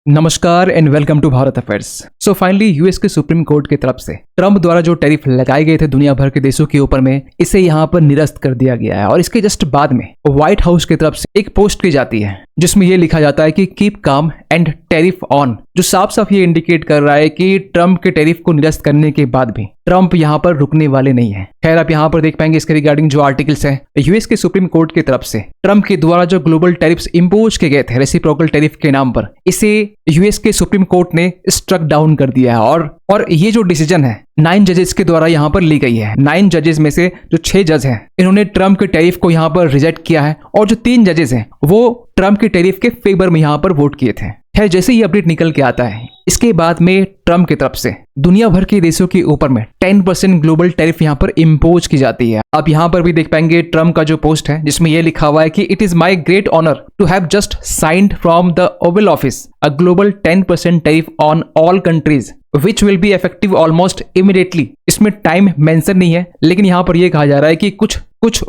नमस्कार and welcome to Bharat affairs. So finally US के supreme court की तरफ से ट्रंप द्वारा जो टैरिफ लगाए गए थे दुनिया भर के देशों के ऊपर में, इसे यहाँ पर निरस्त कर दिया गया है। और इसके जस्ट बाद में व्हाइट हाउस की तरफ से एक पोस्ट की जाती है जिसमें ये लिखा जाता है कि keep calm and tariff on, जो साफ साफ ये इंडिकेट कर रहा है कि ट्रंप के टैरिफ को निरस्त करने के बाद भी ट्रंप यहाँ पर रुकने वाले नहीं है। खैर आप यहाँ पर देख पाएंगे इसके रिगार्डिंग जो आर्टिकल्स हैं यूएस के सुप्रीम कोर्ट की तरफ से ट्रंप के द्वारा जो ग्लोबल टैरिफ्स इंपोज किए गए थे रेसिप्रोकल टैरिफ के नाम पर, इसे यूएस के सुप्रीम कोर्ट ने स्ट्रक डाउन कर दिया है। और ये जो डिसीजन है 9 जजेस के द्वारा यहाँ पर ली गई है। 9 जजेस में से जो 6 जज हैं इन्होंने ट्रंप के टैरिफ को यहाँ पर रिजेक्ट किया है और जो 3 जजेस हैं वो ट्रंप के टैरिफ के फेवर में यहाँ पर वोट किए थे। खैर जैसे ही अपडेट निकल के आता है इसके बाद में ट्रंप की तरफ से दुनिया भर के देशों के ऊपर में 10% ग्लोबल टैरिफ यहाँ पर इम्पोज की जाती है। आप यहाँ पर भी देख पाएंगे ट्रंप का जो पोस्ट है जिसमें यह लिखा हुआ है कि it is my great honour to have just signed from the Oval Office a global 10% tariff on all countries which will be effective almost immediately. इसमें टाइम मेंशन नहीं है लेकिन यहाँ पर यह कहा जा रहा है कि कुछ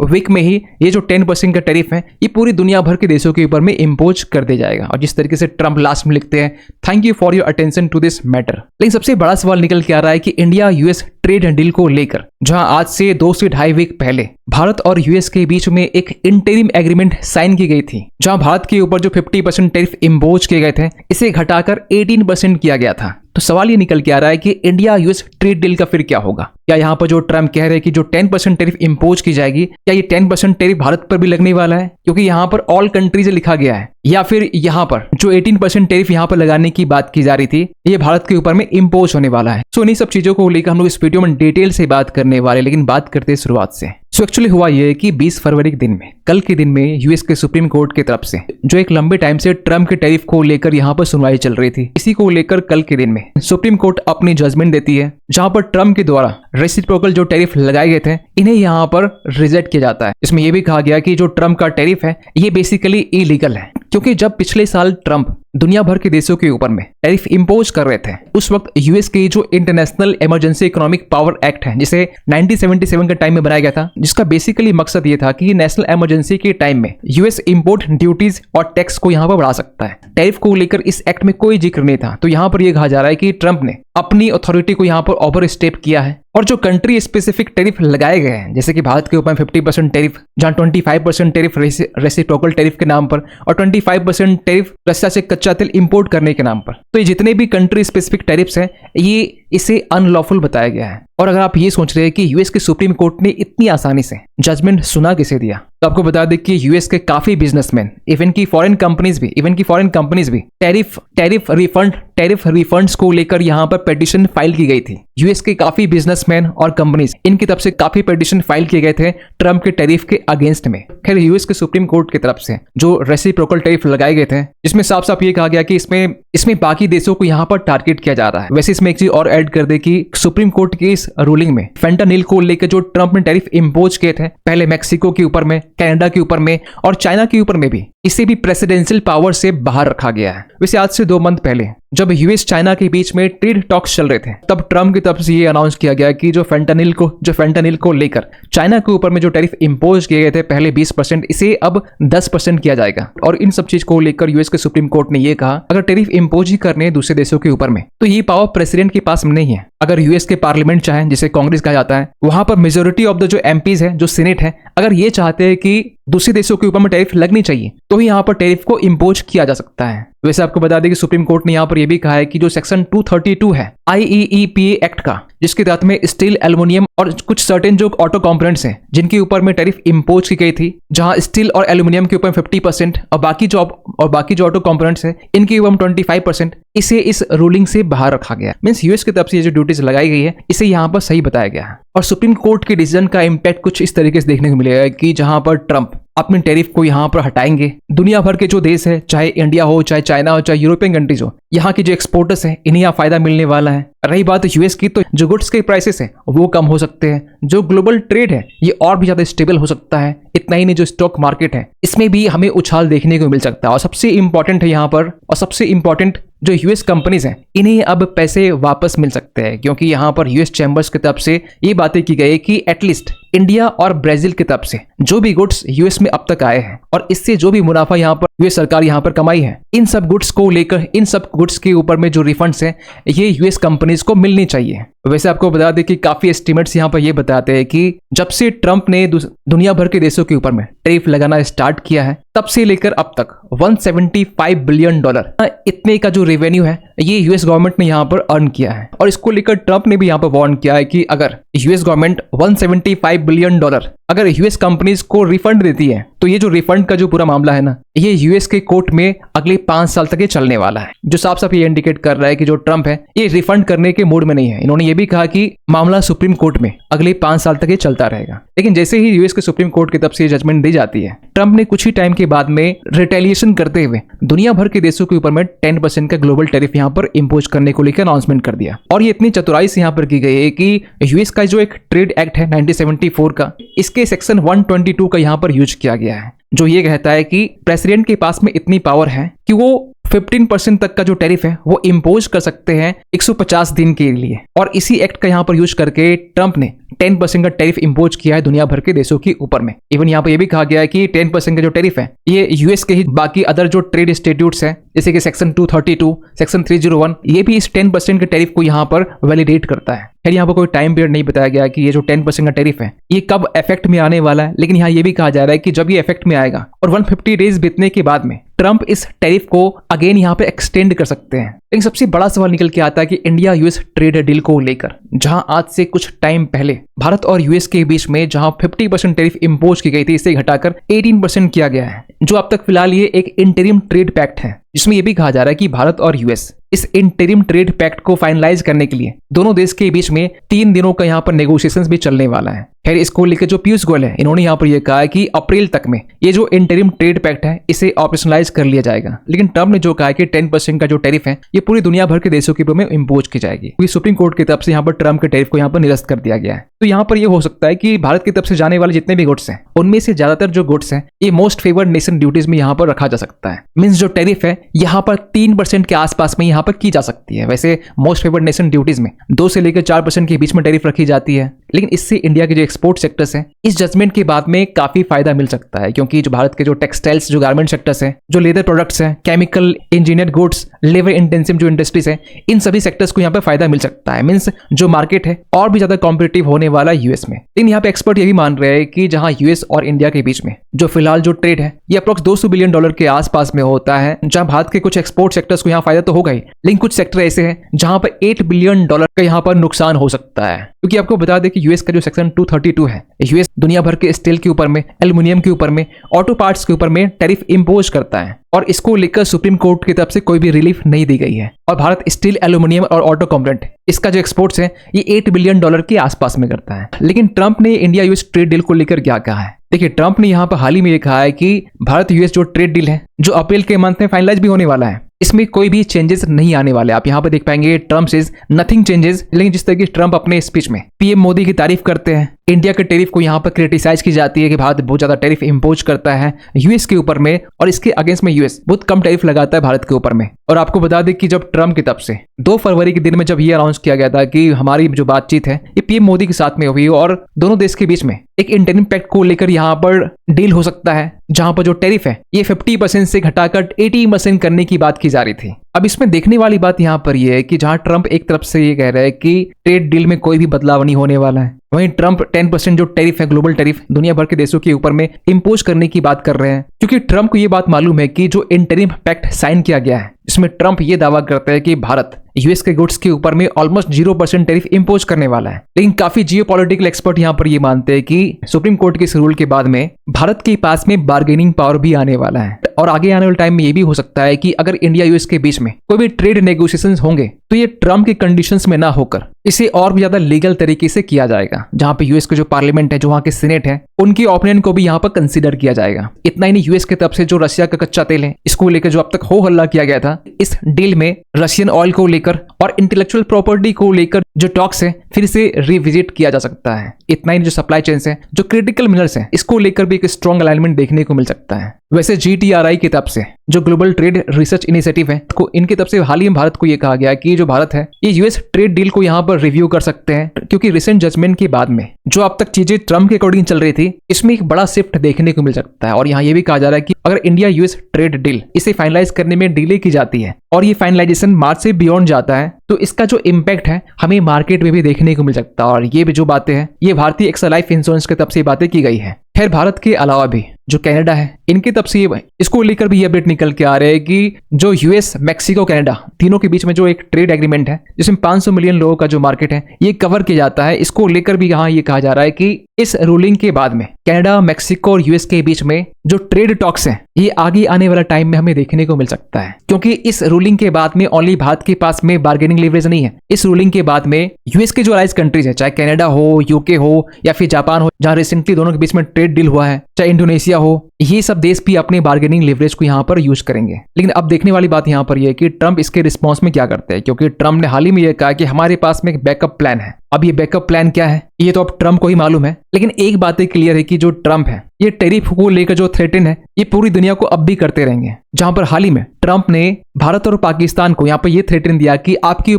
वीक में ही ये जो 10% का टैरिफ है ये पूरी दुनिया भर के देशों के ऊपर में इम्पोज कर दिया जाएगा। और जिस तरीके से ट्रंप लास्ट में लिखते हैं thank you for your attention to this matter. लेकिन सबसे बड़ा सवाल निकल के आ रहा है कि इंडिया यूएस ट्रेड डील को लेकर जहां आज से 2 से ढाई वीक पहले भारत और यूएस के बीच में एक इंटरिम एग्रीमेंट साइन की गई थी, जहां भारत के ऊपर जो 50% टैरिफ इम्पोज किए गए थे इसे घटाकर 18% किया गया था। तो सवाल ये निकल के आ रहा है कि इंडिया यूएस ट्रेड डील का फिर क्या होगा? क्या यहाँ पर जो ट्रंप कह रहे हैं कि जो 10% टैरिफ इम्पोज की जाएगी क्या ये 10% टैरिफ भारत पर भी लगने वाला है, क्योंकि यहाँ पर ऑल कंट्रीज लिखा गया है, या फिर यहाँ पर जो 18% टैरिफ यहाँ पर लगाने की बात की जा रही थी ये भारत के ऊपर में इम्पोज होने वाला है। सो इन्हीं सब चीजों को लेकर हम लोग इस वीडियो में डिटेल से बात करने वाले, लेकिन बात करते हैं शुरुआत से। सो एक्चुअली हुआ ये कि 20 फरवरी के दिन में, कल के दिन में यूएस के सुप्रीम कोर्ट की तरफ से जो एक लंबे टाइम से ट्रंप के टैरिफ को लेकर यहाँ पर सुनवाई चल रही थी, इसी को लेकर कल के दिन में सुप्रीम कोर्ट अपनी जजमेंट देती है जहां पर ट्रंप के द्वारा रेसिप्रोकल जो टैरिफ लगाए गए थे इन्हें यहाँ पर रिजेक्ट किया जाता है। इसमें यह भी कहा गया कि जो ट्रंप का टैरिफ है ये बेसिकली इलीगल है, क्योंकि जब पिछले साल ट्रंप दुनिया भर के देशों के ऊपर में टैरिफ इंपोज कर रहे थे उस वक्त यूएस की जो international emergency economic power act है जिसे 1977 के टाइम में बनाया गया था, जिसका बेसिकली मकसद ये था कि नेशनल इमरजेंसी के टाइम में यूएस इंपोर्ट ड्यूटीज और टैक्स को यहाँ पर बढ़ा सकता है। टैरिफ को लेकर इस एक्ट में कोई जिक्र नहीं था। तो यहाँ पर यह कहा जा रहा है कि ट्रंप ने अपनी अथॉरिटी को यहाँ पर ओवर स्टेप किया है और जो कंट्री स्पेसिफिक टैरिफ लगाए गए हैं जैसे कि भारत के ऊपर 50% टैरिफ, जहां 25% टैरिफ रेसिप्रोकल टैरिफ के नाम पर और 25% टैरिफ रशिया से कच्चा तेल इंपोर्ट करने के नाम पर, तो ये जितने भी कंट्री स्पेसिफिक टैरिफ्स हैं ये इसे अनलॉफुल बताया गया है। और अगर आप ये सोच रहे हैं कि यूएस के सुप्रीम कोर्ट ने इतनी आसानी से जजमेंट सुना किसे दिया, तो आपको बता दें कि यूएस के काफी बिजनेसमैन इवन की फॉरेन कंपनीज भी टैरिफ रिफंड्स को लेकर यहाँ पर पिटीशन फाइल की गई थी। यूएस के काफी बिजनेसमैन और कंपनीज इनकी तरफ से काफी पिटीशन फाइल किए गए थे ट्रंप के टैरिफ के अगेंस्ट में। खैर यूएस के सुप्रीम कोर्ट की तरफ से जो रेसिप्रोकल टैरिफ लगाए गए थे जिसमें साफ साफ ये कहा गया कि इसमें बाकी देशों को यहाँ पर टारगेट किया जा रहा है। वैसे इसमें एक चीज और ऐड कर दे कि सुप्रीम कोर्ट की इस रूलिंग में फेंटानिल को लेकर जो ट्रंप ने टैरिफ इंपोज किए थे पहले मैक्सिको के ऊपर में, कनाडा के ऊपर में और चाइना के ऊपर में भी, इसे भी प्रेसिडेंशियल पावर से बाहर रखा गया है। वैसे आज से 2 मंथ पहले जब यूएस चाइना के बीच में ट्रेड टॉक्स चल रहे थे तब ट्रंप की तरफ से ये अनाउंस किया गया कि जो फेंटानिल को लेकर चाइना के ऊपर में जो टैरिफ इंपोज किए गए थे पहले 20%, इसे अब 10% किया जाएगा। और इन सब चीज को लेकर यूएस के सुप्रीम कोर्ट ने ये कहा अगर टैरिफ इंपोज ही करने दूसरे देशों के ऊपर में तो ये पावर प्रेसिडेंट के पास नहीं है। अगर यूएस के पार्लियामेंट चाहे, जिसे कांग्रेस कहा जाता है, वहां पर मेजोरिटी ऑफ द जो एमपीज है, जो सीनेट है, अगर ये चाहते हैं कि दूसरे देशों के ऊपर में टैरिफ लगनी चाहिए तो ही यहाँ पर टैरिफ को इंपोज किया जा सकता है। वैसे आपको बता दें कि सुप्रीम कोर्ट ने यहाँ पर यह भी कहा है कि जो सेक्शन 232 है आईईईपीए एक्ट का, जिसके तहत में स्टील, एल्युमिनियम और कुछ सर्टेन जो ऑटो कंपोनेंट्स हैं जिनके ऊपर में टैरिफ इंपोज की गई थी, जहां स्टील और एल्युमिनियम के ऊपर 50% और बाकी जो ऑटो कंपोनेंट्स हैं इनके ऊपर 25%, इसे इस रूलिंग से बाहर रखा गया। मींस यूएस की तरफ से ये जो ड्यूटीज लगाई गई है इसे यहाँ पर सही बताया गया है। और सुप्रीम कोर्ट के डिसीजन का इम्पैक्ट कुछ इस तरीके से देखने को मिलेगा कि जहां पर ट्रंप अपने टैरिफ को यहाँ पर हटाएंगे, दुनिया भर के जो देश है, चाहे इंडिया हो, चाहे चाइना हो, चाहे यूरोपियन कंट्रीज हो, यहाँ के जो एक्सपोर्टर्स हैं इन्हें यहाँ फायदा मिलने वाला है। रही बात यूएस की, तो जो गुड्स के प्राइसेस है वो कम हो सकते हैं, जो ग्लोबल ट्रेड है ये और भी ज्यादा स्टेबल हो सकता है। इतना ही नहीं, जो स्टॉक मार्केट है इसमें भी हमें उछाल देखने को मिल सकता है। और सबसे इंपॉर्टेंट है यहाँ पर, और सबसे इंपॉर्टेंट जो यूएस कंपनीज हैं इन्हें अब पैसे वापस मिल सकते हैं, क्योंकि यहाँ पर यूएस चैम्बर्स की तरफ से ये बातें की गई कि एटलीस्ट इंडिया और ब्राजील की तरफ से जो भी गुड्स यूएस में अब तक आए हैं और इससे जो भी मुनाफा यहाँ पर यूएस सरकार यहाँ पर कमाई है, इन सब गुड्स को लेकर, इन सब गुड्स के ऊपर में जो रिफंड्स हैं ये यूएस कंपनीज को मिलनी चाहिए। वैसे आपको बता दें कि काफी एस्टिमेट्स यहाँ पर ये बताते हैं कि जब से ट्रंप ने दुनिया भर के देशों के ऊपर में टैरिफ लगाना स्टार्ट किया है तब से लेकर अब तक 175 बिलियन डॉलर इतने का जो रेवेन्यू है ये यूएस गवर्नमेंट ने यहाँ पर अर्न किया है। और इसको लेकर ट्रंप ने भी यहाँ पर वार्न किया है कि अगर यूएस गवर्नमेंट 175 बिलियन डॉलर अगर यूएस कंपनीज को रिफंड देती है तो ये जो रिफंड का जो पूरा मामला है ना ये यूएस के कोर्ट में अगले 5 साल तक ये चलने वाला है, जो साफ साफ ये इंडिकेट कर रहा है कि जो ट्रंप है ये रिफंड करने के मूड में नहीं है। इन्होंने ये भी कहा कि मामला सुप्रीम कोर्ट में अगले 5 साल तक ये चलता रहेगा। लेकिन जैसे ही यूएस के सुप्रीम कोर्ट की तरफ से जजमेंट दी जाती है, ट्रंप ने कुछ ही टाइम के बाद में रिटेलिएशन करते हुए दुनिया भर के देशों के ऊपर में 10% का ग्लोबल टैरिफ यहाँ पर इम्पोज करने को लेकर अनाउंसमेंट कर दिया। और ये इतनी चतुराई से यहाँ पर की गई है कि यूएस का जो एक ट्रेड एक्ट है 1974 का, इसके सेक्शन 122 का यहाँ पर यूज किया गया है, जो ये कहता है कि प्रेसिडेंट के पास में इतनी पावर है कि वो 15% तक का जो टैरिफ है वो इम्पोज कर सकते हैं 150 दिन के लिए। और इसी एक्ट का यहाँ पर यूज करके ट्रंप ने 10% का टैरिफ इम्पोज किया है दुनिया भर के देशों के ऊपर में। इवन यहाँ पर यह भी कहा गया है कि 10% का जो टैरिफ है ये यूएस के ही बाकी अदर जो ट्रेड स्टेट्यूट्स हैं जैसे कि सेक्शन 232, सेक्शन 301, ये भी इस 10% के टैरिफ को यहाँ पर वैलिडेट करता है। खैर यहाँ पर कोई टाइम पीरियड नहीं बताया गया कि ये जो 10% का टैरिफ है ये कब इफेक्ट में आने वाला है, लेकिन यहाँ ये भी कहा जा रहा है कि जब ये इफेक्ट में आएगा और 150 डेज बीतने के बाद में ट्रंप इस टैरिफ को अगेन यहाँ पे एक्सटेंड कर सकते हैं। लेकिन सबसे बड़ा सवाल निकल के आता है कि इंडिया यूएस ट्रेड डील को लेकर, जहां आज से कुछ टाइम पहले भारत और यूएस के बीच में जहां 50% टैरिफ इम्पोज की गई थी, इसे घटाकर 18% किया गया है, जो अब तक फिलहाल ये एक इंटरिम ट्रेड पैक्ट है, जिसमें यह भी कहा जा रहा है कि भारत और यूएस इस इंटरिम ट्रेड पैक्ट को फाइनलाइज करने के लिए दोनों देश के बीच में 3 दिनों का यहाँ पर नेगोशिएशंस भी चलने वाला है। खैर इसको लेकर जो पीयूष गोयल है इन्होंने यहाँ पर यह कहा है कि अप्रैल तक में ये जो इंटरिम ट्रेड पैक्ट है इसे ऑपरेशनलाइज कर लिया जाएगा। लेकिन ट्रंप ने जो कहा है कि 10% का जो टैरिफ है ये पूरी दुनिया भर के देशों के ऊपर में इम्पोज की जाएगी, क्योंकि सुप्रीम कोर्ट की तरफ से यहाँ पर ट्रंप के टैरिफ को यहाँ पर निरस्त कर दिया गया है। तो यहाँ पर यह हो सकता है कि भारत की तरफ से जाने वाले जितने भी गुड्स हैं उनमें से ज्यादातर जो गुड्स हैं ये मोस्ट फेवर्ड नेशन ड्यूटीज में यहाँ पर रखा जा सकता है। मीन्स जो टैरिफ है यहाँ पर 3% के आसपास में यहाँ पर की जा सकती है। वैसे मोस्ट फेवर्ड नेशन ड्यूटीज में 2 से लेकर 4% के बीच में टैरिफ रखी जाती है, लेकिन इससे इंडिया के जो एक्सपोर्ट सेक्टर्स हैं इस जजमेंट के बाद में काफी फायदा मिल सकता है, क्योंकि जो भारत के जो टेक्सटाइल्स, जो गारमेंट सेक्टर्स हैं, जो लेदर प्रोडक्ट्स हैं, chemical engineered goods, labour intensive जो इंडस्ट्रीज है, इन सभी सेक्टर्स को यहाँ पे फायदा मिल सकता है। मीन्स जो मार्केट है और भी ज्यादा कॉम्पिटिटिव होने वाला है यूएस में। लेकिन यहाँ पे एक्सपर्ट ये भी मान रहे हैं कि जहां यूएस और इंडिया के बीच में जो फिलहाल जो ट्रेड है ये अप्रोक्स $200 बिलियन के आसपास में होता है, जहां भारत के कुछ एक्सपोर्ट सेक्टर्स को यहाँ फायदा तो होगा ही, लेकिन कुछ सेक्टर ऐसे हैं जहां पर $8 बिलियन का यहाँ पर नुकसान हो सकता है। क्योंकि आपको बता दें कि यूएस का जो सेक्शन 232 है, यूएस दुनिया भर के स्टील के ऊपर में, एल्युमिनियम के ऊपर में, ऑटो पार्ट्स के ऊपर में टैरिफ इम्पोज करता है, और इसको लेकर सुप्रीम कोर्ट की तरफ से कोई भी रिलीफ नहीं दी गई है। और भारत स्टील, एल्युमिनियम और ऑटो कंपोनेंट इसका जो एक्सपोर्ट्स है ये $8 बिलियन के आसपास में करता है। लेकिन ट्रंप ने इंडिया यूएस ट्रेड डील को लेकर क्या कहा है? देखिए, ट्रंप ने यहाँ पर हाल ही में ये कहा है कि भारत यूएस जो ट्रेड डील है जो अप्रैल के मंथ में फाइनलाइज भी होने वाला है, इसमें कोई भी चेंजेस नहीं आने वाले। आप यहाँ पर देख पाएंगे ट्रंप सेज नथिंग चेंजेस। लेकिन जिस तरह की ट्रंप अपने स्पीच में पीएम मोदी की तारीफ करते हैं, इंडिया के टैरिफ को यहाँ पर क्रिटिसाइज की जाती है कि भारत बहुत ज्यादा टैरिफ इम्पोज करता है यूएस के ऊपर में, और इसके अगेंस्ट में यूएस बहुत कम टैरिफ लगाता है भारत के ऊपर में। और आपको बता दें कि जब ट्रंप की तरफ से 2 फरवरी के दिन में जब ये अनाउंस किया गया था कि हमारी जो बातचीत है ये पीएम मोदी के साथ में हुई और दोनों देश के बीच में एक इंटरिम पैक्ट को लेकर यहाँ पर डील हो सकता है, जहां पर जो टैरिफ है ये 50% से घटाकर 80% करने की बात की जा रही थी। अब इसमें देखने वाली बात यहाँ पर यह है कि जहां ट्रंप एक तरफ से ये कह रहा है कि ट्रेड डील में कोई भी बदलाव नहीं होने वाला है, वहीं ट्रंप 10% जो टैरिफ है, ग्लोबल टैरिफ दुनिया भर के देशों के ऊपर में इम्पोज करने की बात कर रहे हैं। क्योंकि ट्रंप को ये बात मालूम है कि जो इंटरिम पैक्ट साइन किया गया है इसमें ट्रंप ये दावा करता है कि भारत यूएस के गुड्स के ऊपर में ऑलमोस्ट 0% टैरिफ इम्पोज करने वाला है। लेकिन काफी जियोपॉलिटिकल एक्सपर्ट यहाँ पर ये मानते हैं कि सुप्रीम कोर्ट के इस रूल के बाद में भारत के पास में बार्गेनिंग पावर भी आने वाला है, और आगे आने वाले टाइम में ये भी हो सकता है कि अगर इंडिया यूएस के बीच में कोई भी ट्रेड नेगोशिएशंस होंगे तो ये ट्रंप के कंडीशंस में ना होकर इसे और भी ज्यादा लीगल तरीके से किया जाएगा, जहां पे यूएस के जो पार्लियामेंट है, जो वहां के सीनेट है, उनकी ओपिनियन को भी यहाँ पर कंसीडर किया जाएगा। इतना ही नहीं, यूएस की तरफ से जो रशिया का कच्चा तेल है इसको लेकर जो अब तक हो हल्ला किया गया था, इस डील में रशियन ऑयल को लेकर और इंटेलेक्चुअल प्रॉपर्टी को लेकर जो टॉक्स है फिर से रिविजिट किया जा सकता है। इतना ही जो सप्लाई चेन्स है, जो क्रिटिकल मिनरल्स हैं, इसको लेकर भी एक स्ट्रॉन्ग अलाइनमेंट देखने को मिल सकता है। वैसे GTRI की तरफ से जो ग्लोबल ट्रेड रिसर्च इनिशिएटिव है, को इनकी तरफ से हाल ही में भारत को ये कहा गया कि जो भारत है ये यूएस ट्रेड डील को यहाँ पर रिव्यू कर सकते हैं, क्योंकि रिसेंट जजमेंट के बाद में जो अब तक चीजें ट्रम्प के अकॉर्डिंग चल रही थी, इसमें एक बड़ा शिफ्ट देखने को मिल सकता है। और यहाँ ये भी कहा जा रहा है कि अगर इंडिया यूएस ट्रेड डील इसे फाइनलाइज करने में डिले की जाती है और ये फाइनलाइजेशन मार्च से बियॉन्ड जाता है, तो इसका जो इम्पैक्ट है हमें मार्केट में भी देखने को मिल सकता है। और ये भी जो बातें हैं, ये भारतीय एक्सा लाइफ इंश्योरेंस की तरफ से बातें की गई है। खैर, भारत के अलावा भी जो कनाडा है, इनकी तरफ से इसको लेकर भी ये अपडेट निकल के आ रहे हैं कि जो यूएस, मैक्सिको, कनाडा तीनों के बीच में जो एक ट्रेड एग्रीमेंट है, जिसमें 500 मिलियन लोगों का जो मार्केट है ये कवर किया जाता है, इसको लेकर भी यहाँ ये कहा जा रहा है कि इस रूलिंग के बाद में कनाडा, मैक्सिको और यूएस के बीच में जो ट्रेड टॉक्स हैं, ये आगे आने वाला टाइम में हमें देखने को मिल सकता है। क्योंकि इस रूलिंग के बाद में ओनली भारत के पास में बार्गेनिंग लीवरेज नहीं है। इस रूलिंग के बाद में यूएस के जो अलाइज कंट्रीज है, चाहे कनाडा हो, यूके हो या फिर जापान हो, जहां रिसेंटली दोनों के बीच में ट्रेड डील हुआ है, चाहे इंडोनेशिया हो, ये सब देश भी अपने बार्गेनिंग लीवरेज को यहाँ पर यूज करेंगे। लेकिन अब देखने वाली बात यहाँ पर यह है कि ट्रम्प इसके रिस्पॉन्स में क्या करते हैं, क्योंकि ट्रम्प ने हाल ही में यह कहा कि हमारे पास में एक बैकअप प्लान है। अब ये बैकअप प्लान क्या है ये तो अब ट्रम्प को ही मालूम है। लेकिन एक बात क्लियर है कि जो ट्रम्प है ये टैरिफ को लेकर जो थ्रेटन है, ये पूरी दुनिया को अब भी करते रहेंगे। जहां पर हाल ही में ट्रम्प ने भारत और पाकिस्तान को यहाँ पर ये थ्रेटन दिया कि आपके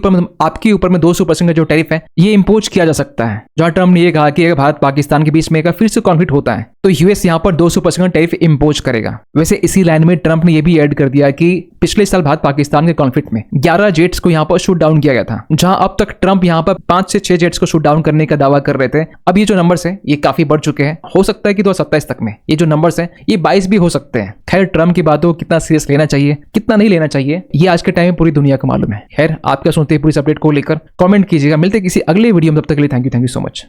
ऊपर में 200% का जो टैरिफ है ये इंपोज किया जा सकता है। जहां ट्रम्प ने ये कहा कि अगर भारत पाकिस्तान के बीच में अगर फिर से कॉन्फ्लिक्ट होता है तो यूएस यहाँ पर 200% का टैरिफ इंपोज करेगा। वैसे इसी लाइन में ट्रम्प ने यह भी ऐड कर दिया कि पिछले साल भारत पाकिस्तान के कॉन्फ्लिक्ट में 11 जेट्स को यहाँ पर शूट डाउन किया गया था, जहां अब तक ट्रम्प यहाँ पर 5 से 6 जेट्स को शूट डाउन करने का दावा कर रहे थे। अब ये जो नंबर्स है ये काफी बढ़ चुके हैं। हो सकता है कि 2027 तक में ये जो नंबर्स हैं ये 22 भी हो सकते हैं। खैर, ट्रम्प की बातों को कितना सीरियस लेना चाहिए, कितना नहीं लेना चाहिए, ये आज के टाइम में पूरी दुनिया को मालूम है। खैर, आप क्या सुनते हैं पूरी इस अपडेट को लेकर, कमेंट कीजिएगा। मिलते हैं किसी अगले वीडियो में, तब तक के लिए थैंक यू सो मच।